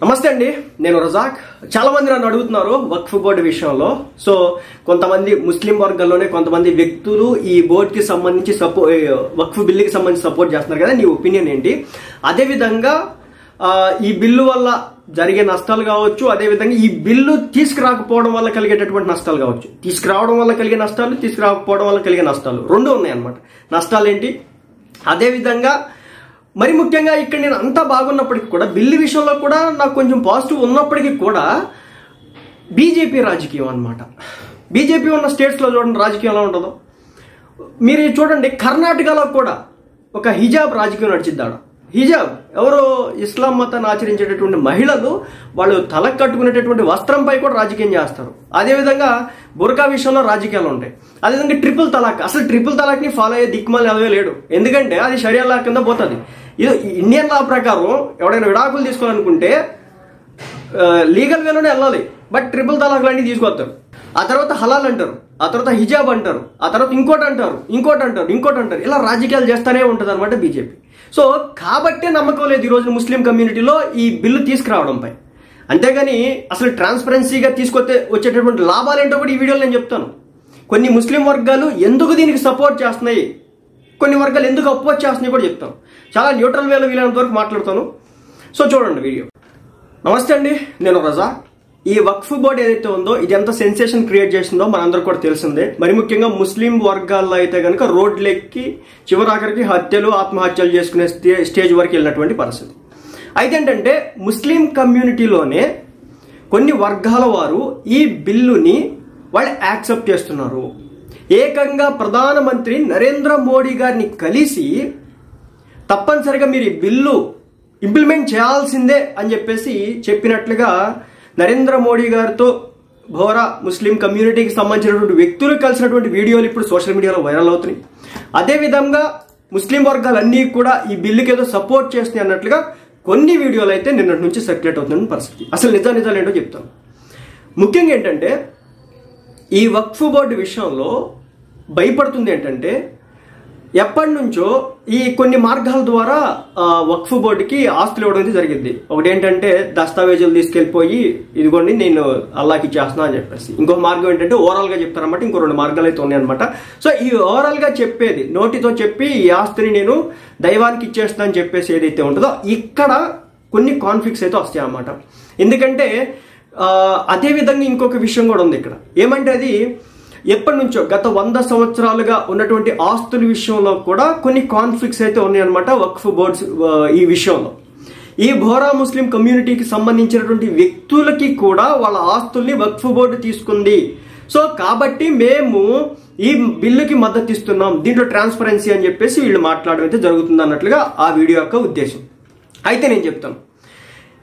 నమస్తే అండి, నేను రజాక్. చాలా మంది నన్ను అడుగుతున్నారు వక్ఫ్ బోర్డు విషయంలో. సో కొంతమంది ముస్లిం వర్గాల్లోనే కొంతమంది వ్యక్తులు ఈ బోర్డు కి సంబంధించి వక్ఫ్ బిల్లుకి సంబంధించి సపోర్ట్ చేస్తున్నారు కదా, నీ ఒపీనియన్ ఏంటి? అదే విధంగా ఈ బిల్లు వల్ల జరిగే నష్టాలు కావచ్చు, అదే విధంగా ఈ బిల్లు తీసుకురాకపోవడం వల్ల కలిగేటటువంటి నష్టాలు కావచ్చు. తీసుకురావడం వల్ల కలిగే నష్టాలు, తీసుకురాకపోవడం వల్ల కలిగే నష్టాలు రెండు ఉన్నాయన్నమాట. నష్టాలు ఏంటి, అదే విధంగా మరి ముఖ్యంగా ఇక్కడ నేను అంతా బాగున్నప్పటికీ కూడా బిల్లు విషయంలో కూడా నాకు కొంచెం పాజిటివ్ ఉన్నప్పటికీ కూడా బీజేపీ రాజకీయం అన్నమాట. బీజేపీ ఉన్న స్టేట్స్లో చూడండి రాజకీయం ఎలా ఉంటుందో. మీరు చూడండి, కర్ణాటకలో కూడా ఒక హిజాబ్ రాజకీయం నడిచిద్దాడ. హిజాబ్ ఎవరో ఇస్లాం మతాన్ని ఆచరించేటటువంటి మహిళలు వాళ్ళు తలకు కట్టుకునేటటువంటి వస్త్రంపై కూడా రాజకీయం చేస్తారు. అదేవిధంగా బుర్కా విషయంలో రాజకీయాలు ఉంటాయి. అదేవిధంగా ట్రిపుల్ తలాక్, అసలు ట్రిపుల్ తలాక్ని ఫాలో అయ్యే దిక్కుమాలి ఎవరో లేడు. ఎందుకంటే అది షరియా లా కింద పోతుంది. ఇది ఇండియన్ లా ప్రకారం ఎవడైనా విడాకులు తీసుకోవాలనుకుంటే లీగల్ వేలోనే వెళ్ళాలి, బట్ ట్రిపుల్ తలాక్ లాంటివి తీసుకొస్తారు. ఆ తర్వాత హలాల్ అంటారు, ఆ తర్వాత హిజాబ్ అంటారు, ఆ తర్వాత ఇంకోటి అంటారు. ఇలా రాజకీయాలు చేస్తానే ఉంటుంది అనమాట బీజేపీ. సో కాబట్టే నమ్మకం లేదు ఈరోజు ముస్లిం కమ్యూనిటీలో ఈ బిల్లు తీసుకురావడంపై. అంతేగాని అసలు ట్రాన్స్పరెన్సీగా వచ్చేటటువంటి లాభాలు ఏంటో కూడా ఈ వీడియోలో నేను చెప్తాను. కొన్ని ముస్లిం వర్గాలు ఎందుకు దీనికి సపోర్ట్ చేస్తున్నాయి, కొన్ని వర్గాలు ఎందుకు అపోజ్ చేస్తున్నాయి కూడా చెప్తాను. చాలా న్యూట్రల్ వేలో వీలైనంత వరకు మాట్లాడతాను. సో చూడండి వీడియో. నమస్తే అండి, నేను రజా. ఈ వక్ఫ్ బోర్డు ఏదైతే ఉందో ఇది ఎంత సెన్సేషన్ క్రియేట్ చేసిందో మనందరూ కూడా తెలిసిందే. మరి ముఖ్యంగా ముస్లిం వర్గాల్లో అయితే కనుక రోడ్లెక్కి చివరాఖరికి హత్యలు ఆత్మహత్యలు చేసుకునే స్టేజ్ వరకు వెళ్ళినటువంటి పరిస్థితి. అయితే ఏంటంటే ముస్లిం కమ్యూనిటీలోనే కొన్ని వర్గాల వారు ఈ బిల్లుని వాళ్ళు యాక్సెప్ట్ చేస్తున్నారు. ఏకంగా ప్రధానమంత్రి నరేంద్ర మోడీ గారిని కలిసి తప్పనిసరిగా మీరు ఈ బిల్లు ఇంప్లిమెంట్ చేయాల్సిందే అని చెప్పినట్లుగా నరేంద్ర మోడీ గారితో బోరా ముస్లిం కమ్యూనిటీకి సంబంధించినటువంటి వ్యక్తులు కలిసినటువంటి వీడియోలు ఇప్పుడు సోషల్ మీడియాలో వైరల్ అవుతున్నాయి. అదేవిధంగా ముస్లిం వర్గాలన్నీ కూడా ఈ బిల్లుకి ఏదో సపోర్ట్ చేస్తున్నాయి అన్నట్లుగా కొన్ని వీడియోలు అయితే నిన్నటి నుంచి సర్క్యులేట్ అవుతున్న పరిస్థితి. అసలు నిజాలు ఏంటో చెప్తాను. ముఖ్యంగా ఏంటంటే ఈ వక్ఫ్ బోర్డు విషయంలో భయపడుతుంది ఏంటంటే ఎప్పటి నుంచో ఈ కొన్ని మార్గాల ద్వారా వక్ఫ్ బోర్డుకి ఆస్తులు ఇవ్వడం జరిగింది. ఒకటి ఏంటంటే దస్తావేజులు తీసుకెళ్లిపోయి ఇదిగోండి నేను అల్లాకి ఇచ్చేస్తున్నా అని చెప్పేసి. ఇంకొక మార్గం ఏంటంటే ఓవరాల్ గా చెప్తారన్నమాట. ఇంకో 2 మార్గాలు అయితే ఉన్నాయన్నమాట. సో ఈ ఓవరాల్ గా చెప్పేది, నోటితో చెప్పి ఈ ఆస్తిని నేను దైవానికి ఇచ్చేస్తున్నా అని చెప్పేసి ఏదైతే ఉంటుందో ఇక్కడ కొన్ని కాన్ఫ్లిక్ట్స్ అయితే వస్తాయి అన్నమాట. ఎందుకంటే అదే విధంగా ఇంకొక విషయం కూడా ఉంది ఇక్కడ. ఏమంటే అది ఎప్పటి నుంచో గత 100 సంవత్సరాలుగా ఉన్నటువంటి ఆస్తుల విషయంలో కూడా కొన్ని కాన్ఫ్లిక్ట్స్ అయితే ఉన్నాయన్నమాట వక్ఫ్ బోర్డ్స్ ఈ విషయంలో. ఈ బోరా ముస్లిం కమ్యూనిటీకి సంబంధించినటువంటి వ్యక్తులకి కూడా వాళ్ళ ఆస్తుల్ని వక్ఫ్ బోర్డు తీసుకుంది. సో కాబట్టి మేము ఈ బిల్లుకి మద్దతు ఇస్తున్నాం, దీంట్లో ట్రాన్స్పరెన్సీ అని చెప్పేసి వీళ్ళు మాట్లాడడం అయితే జరుగుతుంది అన్నట్లుగా ఆ వీడియో యొక్క ఉద్దేశం. అయితే నేను చెప్తాను,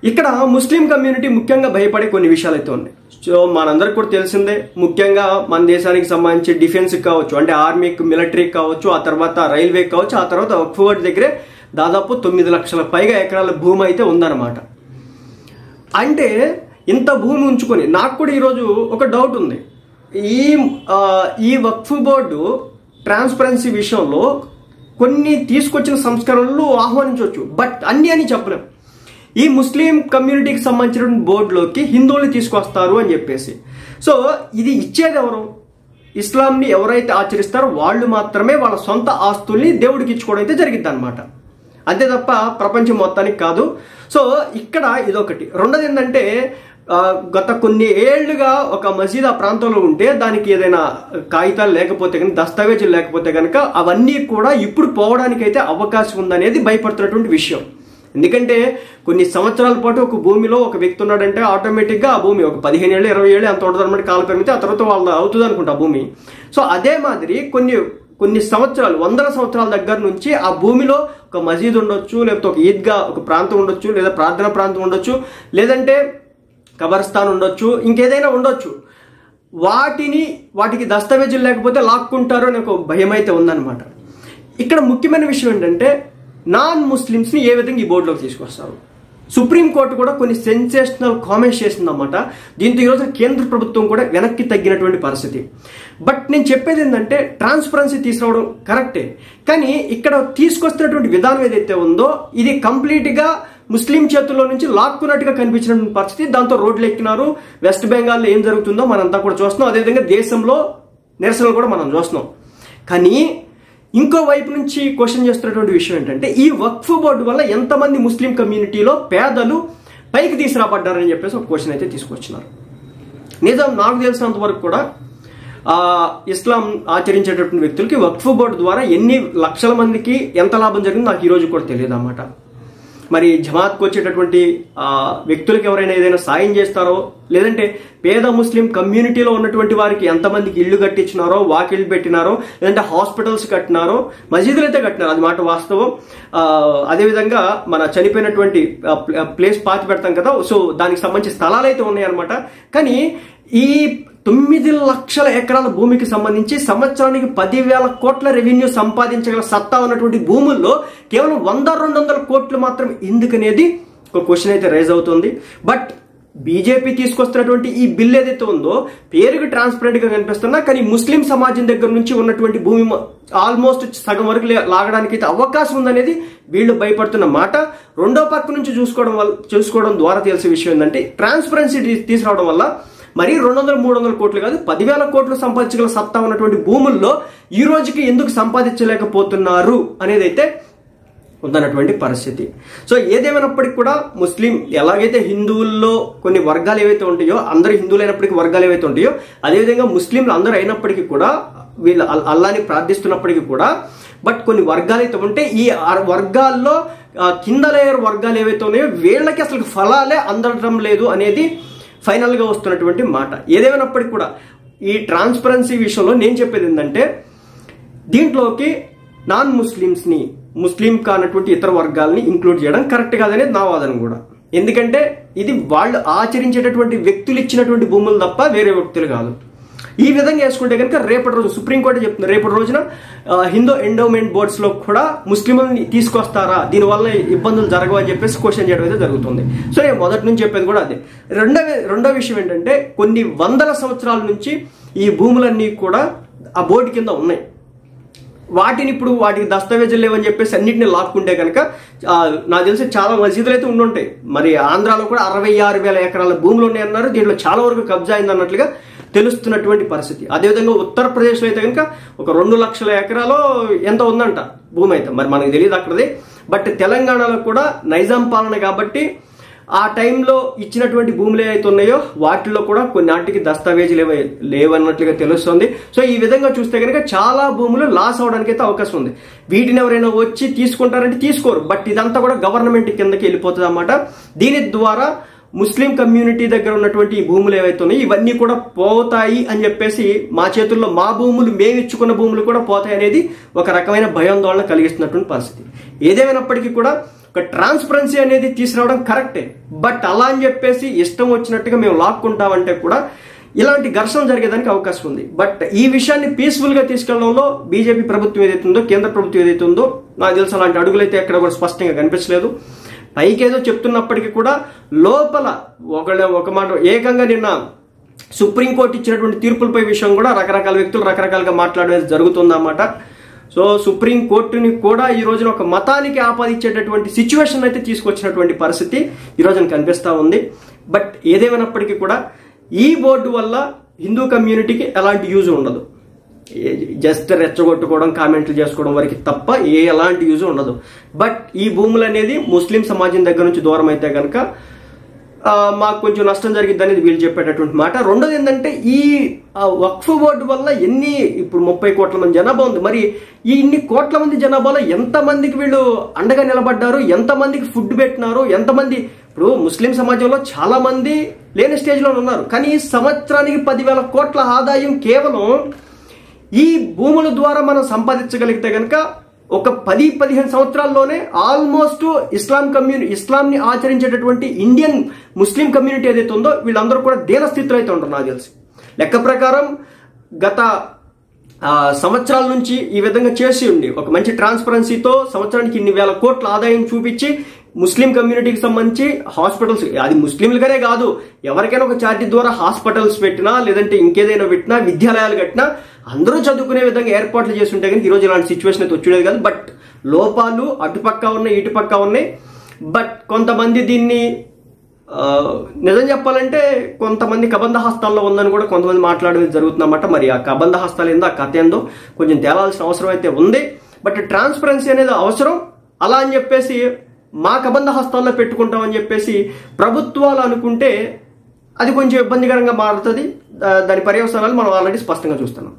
ఇక్కడ ముస్లిం కమ్యూనిటీ ముఖ్యంగా భయపడే కొన్ని విషయాలు అయితే ఉన్నాయి. సో మనందరికి కూడా తెలిసిందే, ముఖ్యంగా మన దేశానికి సంబంధించి డిఫెన్స్ కావచ్చు, అంటే ఆర్మీకి మిలిటరీకి కావచ్చు, ఆ తర్వాత రైల్వే కావచ్చు, ఆ తర్వాత వక్ఫ్ బోర్డు దగ్గరే దాదాపు 9 లక్షల పైగా ఎకరాల భూమి అయితే ఉందన్నమాట. అంటే ఇంత భూమి ఉంచుకొని నాకు కూడా ఈరోజు ఒక డౌట్ ఉంది. ఈ వక్ఫ్ బోర్డు ట్రాన్స్పరెన్సీ విషయంలో కొన్ని తీసుకొచ్చిన సంస్కరణలు ఆహ్వానించవచ్చు, బట్ అన్ని అని చెప్పలేం. ఈ ముస్లిం కమ్యూనిటీకి సంబంధించిన బోర్డులోకి హిందువుల్ని తీసుకొస్తారు అని చెప్పేసి. సో ఇది ఇచ్చేది ఎవరు? ఇస్లాంని ఎవరైతే ఆచరిస్తారో వాళ్ళు మాత్రమే వాళ్ళ సొంత ఆస్తుల్ని దేవుడికి ఇచ్చుకోవడం అయితే జరిగింది అనమాట. అంతే తప్ప ప్రపంచం మొత్తానికి కాదు. సో ఇక్కడ ఇదొకటి. రెండోది ఏంటంటే గత కొన్ని ఏళ్లుగా ఒక మసీద్ ఆ ప్రాంతంలో ఉంటే దానికి ఏదైనా కాగితాలు లేకపోతే కనుక, దస్తావేజీలు లేకపోతే కనుక అవన్నీ కూడా ఇప్పుడు పోవడానికి అయితే అవకాశం ఉందనేది భయపడుతున్నటువంటి విషయం. ఎందుకంటే కొన్ని సంవత్సరాల పాటు ఒక భూమిలో ఒక వ్యక్తి ఉన్నాడంటే ఆటోమేటిక్గా ఆ భూమి ఒక 15 ఏళ్ళు 20 ఏళ్ళు అంత ఉంటుంది అనమాట కాల పరిమితి. ఆ తర్వాత వాళ్ళు అవుతుంది అనుకుంటా ఆ భూమి. సో అదే మాదిరి కొన్ని సంవత్సరాలు, 100 సంవత్సరాల దగ్గర నుంచి ఆ భూమిలో ఒక మసీద్ ఉండొచ్చు, లేకపోతే ఒక ఈద్గా ఒక ప్రాంతం ఉండొచ్చు, లేదా ప్రార్థనా ప్రాంతం ఉండొచ్చు, లేదంటే కబర్స్థాన్ ఉండొచ్చు, ఇంకేదైనా ఉండొచ్చు. వాటికి దస్తావేజీలు లేకపోతే లాక్కుంటారు అనే ఒక భయం అయితే ఉందన్నమాట. ఇక్కడ ముఖ్యమైన విషయం ఏంటంటే నాన్ ముస్లిమ్స్ని ఏ విధంగా ఈ బోర్డులోకి తీసుకొస్తారు. సుప్రీంకోర్టు కూడా కొన్ని సెన్సేషనల్ కామెంట్స్ చేసిందన్నమాట. దీంతో ఈరోజు కేంద్ర ప్రభుత్వం కూడా వెనక్కి తగ్గినటువంటి పరిస్థితి. బట్ నేను చెప్పేది ఏంటంటే ట్రాన్స్పరెన్సీ తీసుకురావడం కరెక్టే, కానీ ఇక్కడ తీసుకొస్తున్నటువంటి విధానం ఏదైతే ఉందో ఇది కంప్లీట్గా ముస్లిం చేతుల్లో నుంచి లాక్కున్నట్టుగా కనిపించిన పరిస్థితి. దాంతో రోడ్లు ఎక్కినారు. వెస్ట్ బెంగాల్లో ఏం జరుగుతుందో మనంతా కూడా చూస్తున్నాం. అదేవిధంగా దేశంలో నిరసనలు కూడా మనం చూస్తున్నాం. కానీ ఇంకో వైపు నుంచి క్వశ్చన్ చేస్తున్నటువంటి విషయం ఏంటంటే, ఈ వక్ఫ్ బోర్డు వల్ల ఎంతమంది ముస్లిం కమ్యూనిటీలో పేదలు పైకి తీసుకురాబడ్డారని చెప్పేసి ఒక క్వశ్చన్ అయితే తీసుకొచ్చినారు. నిజం నాకు తెలిసినంత వరకు కూడా ఇస్లాం ఆచరించేటటువంటి వ్యక్తులకి వక్ఫ్ బోర్డు ద్వారా ఎన్ని లక్షల మందికి ఎంత లాభం జరిగిందో నాకు ఈ రోజు కూడా తెలియదు అన్నమాట. మరి జమాత్కు వచ్చేటటువంటి వ్యక్తులకు ఎవరైనా ఏదైనా సాయం చేస్తారో, లేదంటే పేద ముస్లిం కమ్యూనిటీలో ఉన్నటువంటి వారికి ఎంతమందికి ఇళ్లు కట్టించినారో, వాకిళ్లు పెట్టినారో, లేదంటే హాస్పిటల్స్ కట్టినారో, మసీదులు అయితే కట్టినారు, అది మాట వాస్తవం. అదేవిధంగా మన చనిపోయినటువంటి ప్లేస్ పాతి పెడతాం కదా, సో దానికి సంబంధించి స్థలాలు అయితే ఉన్నాయన్నమాట. కానీ ఈ 9 లక్షల ఎకరాల భూమికి సంబంధించి సంవత్సరానికి 10,000 కోట్ల రెవెన్యూ సంపాదించగల సత్తా ఉన్నటువంటి భూముల్లో కేవలం 100-200 కోట్లు మాత్రం ఎందుకనేది ఒక క్వశ్చన్ అయితే రైజ్ అవుతుంది. బట్ బీజేపీ తీసుకొస్తున్నటువంటి ఈ బిల్ ఏదైతే ఉందో పేరుకి ట్రాన్స్పరెంట్ గా కనిపిస్తున్నా, కానీ ముస్లిం సమాజం దగ్గర నుంచి ఉన్నటువంటి భూమి ఆల్మోస్ట్ సగం వరకు లాగడానికి అయితే అవకాశం ఉందనేది వీళ్ళు భయపడుతున్న మాట. రెండో పక్క నుంచి చూసుకోవడం ద్వారా తెలిసే విషయం ఏంటంటే, ట్రాన్స్పరెన్సీ తీసుకురావడం వల్ల మరి 200-300 కోట్లు కాదు 10,000 కోట్లు సంపాదించగల సత్తా ఉన్నటువంటి భూముల్లో ఈ రోజుకి ఎందుకు సంపాదించలేకపోతున్నారు అనేది అయితే ఉందన్నటువంటి పరిస్థితి. సో ఏదేమైనప్పటికీ కూడా ముస్లిం ఎలాగైతే హిందువుల్లో కొన్ని వర్గాలు ఏవైతే ఉంటాయో, అందరూ హిందువులైనప్పటికీ వర్గాలు ఏవైతే ఉంటాయో, అదేవిధంగా ముస్లింలు అందరూ అయినప్పటికీ కూడా వీళ్ళు అల్లాని ప్రార్థిస్తున్నప్పటికీ కూడా బట్ కొన్ని వర్గాలు అయితే ఉంటే, ఈ వర్గాల్లో కింద లేయర్ వర్గాలు ఏవైతే ఉన్నాయో వీళ్ళకి అసలు ఫలాలే అందడం లేదు అనేది ఫైనల్ గా వస్తున్నటువంటి మాట. ఏదేమైనప్పటికీ కూడా ఈ ట్రాన్స్పరెన్సీ విషయంలో నేను చెప్పేది ఏంటంటే, దీంట్లోకి నాన్ ముస్లిమ్స్ ని, ముస్లిం కానటువంటి ఇతర వర్గాలని ఇంక్లూడ్ చేయడం కరెక్ట్ కాదనేది నా వాదన కూడా. ఎందుకంటే ఇది వాళ్ళు ఆచరించేటటువంటి వ్యక్తులు ఇచ్చినటువంటి భూములు తప్ప వేరే వ్యక్తులు కాదు. ఈ విధంగా వేసుకుంటే కనుక రేపటి రోజు సుప్రీంకోర్టు చెప్తుంది, రేపటి రోజున హిందూ ఎండోమెంట్ బోర్డ్స్ లో కూడా ముస్లింలని తీసుకొస్తారా, దీనివల్ల ఇబ్బందులు జరగవు అని చెప్పేసి క్వశ్చన్ చేయడం అయితే జరుగుతుంది. సో నేను మొదటి నుంచి చెప్పేది కూడా అదే. రెండో విషయం ఏంటంటే, కొన్ని వందల సంవత్సరాల నుంచి ఈ భూములన్నీ కూడా ఆ బోర్డు కింద ఉన్నాయి. వాటికి దస్తావేజులు లేవని చెప్పేసి అన్నింటినీ లాక్కుంటే కనుక నాకు తెలిసి చాలా మసీదులు అయితే ఉండుంటాయి. మరి ఆంధ్రాలో కూడా 66,000 ఎకరాల భూములు ఉన్నాయన్నారు. దీంట్లో చాలా వరకు కబ్జా అయింది అన్నట్లుగా తెలుస్తున్నటువంటి పరిస్థితి. అదేవిధంగా ఉత్తరప్రదేశ్లో అయితే కనుక ఒక 2 లక్షల ఎకరాలు ఎంత ఉందంట భూమి అయితే, మరి మనకు తెలియదు అక్కడది. బట్ తెలంగాణలో కూడా నైజాం పాలన కాబట్టి ఆ టైంలో ఇచ్చినటువంటి భూములు ఏవైతే ఉన్నాయో వాటిల్లో కూడా కొన్నిటికి దస్తావేజీలు లేవన్నట్లుగా తెలుస్తుంది. సో ఈ విధంగా చూస్తే కనుక చాలా భూములు లాస్ అవడానికి అయితే అవకాశం ఉంది. వీటిని ఎవరైనా వచ్చి తీసుకుంటారంటే తీసుకోరు, బట్ ఇదంతా కూడా గవర్నమెంట్ కిందకి వెళ్ళిపోతుంది అన్నమాట. దీని ద్వారా ముస్లిం కమ్యూనిటీ దగ్గర ఉన్నటువంటి ఈ భూములు ఏవైతే ఉన్నాయో ఇవన్నీ కూడా పోతాయి అని చెప్పేసి, మా చేతుల్లో మా భూములు, మేము ఇచ్చుకున్న భూములు కూడా పోతాయి అనేది ఒక రకమైన భయాందోళన కలిగిస్తున్నటువంటి పరిస్థితి. ఏదేమైనప్పటికీ కూడా ఒక ట్రాన్స్పరెన్సీ అనేది తీసుకురావడం కరెక్టే, బట్ అలా అని చెప్పేసి ఇష్టం వచ్చినట్టుగా మేము లాక్కుంటామంటే కూడా ఇలాంటి ఘర్షణ జరిగేదానికి అవకాశం ఉంది. బట్ ఈ విషయాన్ని పీస్ఫుల్ గా తీసుకెళ్లడంలో బీజేపీ ప్రభుత్వం ఏదైతే ఉందో, కేంద్ర ప్రభుత్వం ఏదైతే ఉందో, నాకు తెలిసి అలాంటి అడుగులైతే ఎక్కడ కూడా స్పష్టంగా కనిపించలేదు. పైకేదో చెప్తున్నప్పటికీ కూడా లోపల ఒక మాట ఏకంగా నిన్న సుప్రీంకోర్టు ఇచ్చినటువంటి తీర్పులపై విషయం కూడా రకరకాల వ్యక్తులు రకరకాలుగా మాట్లాడేది జరుగుతుందన్నమాట. సో సుప్రీంకోర్టుని కూడా ఈ రోజున ఒక మతానికి ఆపాదించేటటువంటి సిచ్యువేషన్ అయితే తీసుకొచ్చినటువంటి పరిస్థితి ఈ రోజున కనిపిస్తా ఉంది. బట్ ఏదేమైనప్పటికీ కూడా ఈ బోర్డు వల్ల హిందూ కమ్యూనిటీకి ఎలాంటి యూజ్ ఉండదు. జస్ట్ రెచ్చగొట్టుకోవడం, కామెంట్లు చేసుకోవడం వరకు తప్ప ఎలాంటి యూజ్ ఉండదు. బట్ ఈ భూములు అనేది ముస్లిం సమాజం దగ్గర నుంచి దూరం అయితే కనుక మాకు కొంచెం నష్టం జరిగింది అనేది వీళ్ళు చెప్పేటటువంటి మాట. రెండోది ఏంటంటే, ఈ వక్ఫ్ బోర్డు వల్ల ఇప్పుడు 30 కోట్ల మంది జనాభా ఉంది. మరి ఈ ఇన్ని కోట్ల మంది జనాభాలో ఎంతమందికి వీళ్ళు అండగా నిలబడ్డారు, ఎంతమందికి ఫుడ్ పెట్టినారు, ఎంతమంది ఇప్పుడు ముస్లిం సమాజంలో చాలా మంది లేని స్టేజ్లో ఉన్నారు. కానీ సంవత్సరానికి 10,000 కోట్ల ఆదాయం కేవలం ఈ భూముల ద్వారా మనం సంపాదించగలిగితే కనుక ఒక 10-15 సంవత్సరాల్లోనే ఆల్మోస్ట్ ఇస్లాంని ఆచరించేటటువంటి ఇండియన్ ముస్లిం కమ్యూనిటీ ఏదైతే ఉందో వీళ్ళందరూ కూడా దీన స్థితిలో అయితే ఉంటారు. నాకు తెలిసి లెక్క ప్రకారం గత సంవత్సరాల నుంచి ఈ విధంగా చేసి ఉండి ఒక మంచి ట్రాన్స్పరెన్సీతో సంవత్సరానికి ఇన్ని వేల కోట్ల ఆదాయం చూపించి ముస్లిం కమ్యూనిటీకి సంబంధించి హాస్పిటల్స్, అది ముస్లింలకనే కాదు ఎవరికైనా ఒక చారిటీ ద్వారా హాస్పిటల్స్ పెట్టినా, లేదంటే ఇంకేదైనా పెట్టినా, విద్యాలయాలు కట్టినా అందరూ చదువుకునే విధంగా ఏర్పాట్లు చేసి ఉంటే కానీ ఈరోజు ఇలాంటి సిచ్యువేషన్ అయితే వచ్చేది కాదు. బట్ లోపాలు అటుపక్క ఉన్నాయి, ఇటుపక్క ఉన్నాయి. బట్ కొంతమంది దీన్ని నిజం చెప్పాలంటే కొంతమంది కబంధ హస్తాల్లో ఉందని కూడా కొంతమంది మాట్లాడేది జరుగుతుందన్నమాట. మరి ఆ కబంధ హస్తాలు ఏందో, ఆ కథ ఏందో కొంచెం తేలాల్సిన అవసరం అయితే ఉంది. బట్ ట్రాన్స్పరెన్సీ అనేది అవసరం. అలా అని చెప్పేసి మా కబంధ హస్తాల్లో పెట్టుకుంటామని చెప్పేసి ప్రభుత్వాలు అనుకుంటే అది కొంచెం ఇబ్బందికరంగా మారుతుంది. దాని పర్యవసానాలు మనం ఆల్రెడీ స్పష్టంగా చూస్తున్నాం.